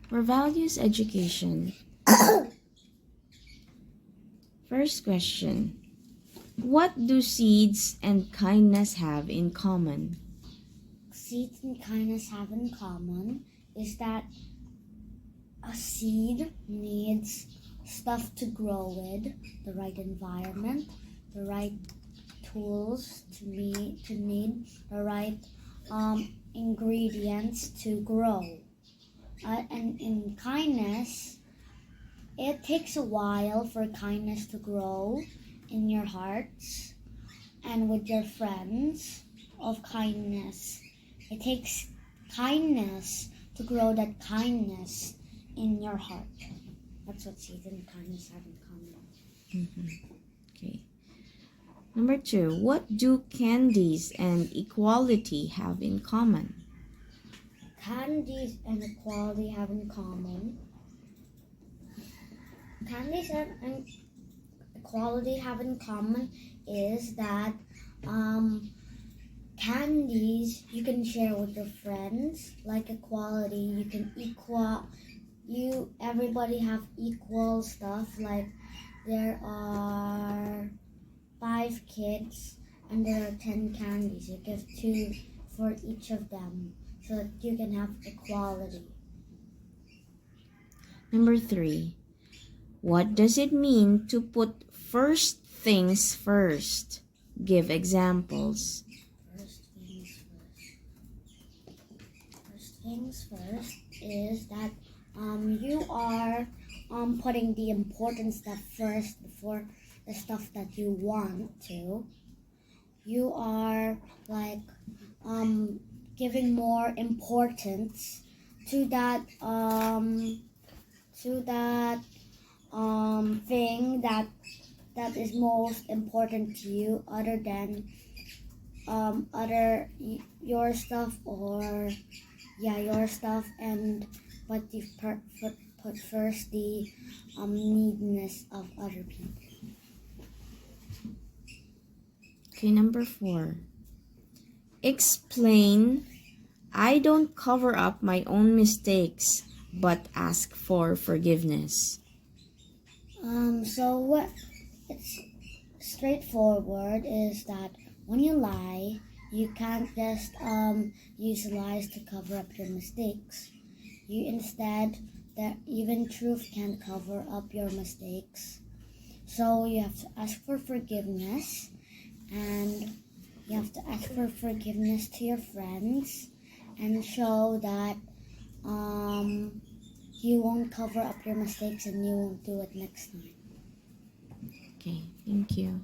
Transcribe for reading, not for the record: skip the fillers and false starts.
For values education, first question. What do seeds and kindness have in common? Seeds and kindness have in common is that a seed needs stuff to grow with, the right environment, the right tools to need the right ingredients to grow. And in kindness, it takes a while for kindness to grow in your hearts and with your friends of kindness. It takes kindness to grow that kindness in your heart. That's what seeds and kindness have in common. Okay. Number 2. What do candies and equality have in common? Candies and equality have in common. Candies and equality have in common is that candies you can share with your friends. Like equality, you can everybody have equal stuff. Like there are 5 kids and there are 10 candies. You give 2 for each of them so that you can have equality. Number 3. What does it mean to put first things first? Give examples. First things first is that you are putting the important stuff first before the stuff that you want to. You are like giving more importance to that thing that is most important to you, other than your stuff your stuff, and but you put first the needness of other people. Okay, number 4. Explain. I don't cover up my own mistakes, but ask for forgiveness. So what it's straightforward is that when you lie, you can't just use lies to cover up your mistakes. You instead, that even truth can't cover up your mistakes. So you have to ask for forgiveness, and you have to ask for forgiveness to your friends and show that you won't cover up your mistakes and you won't do it next time. Okay, thank you.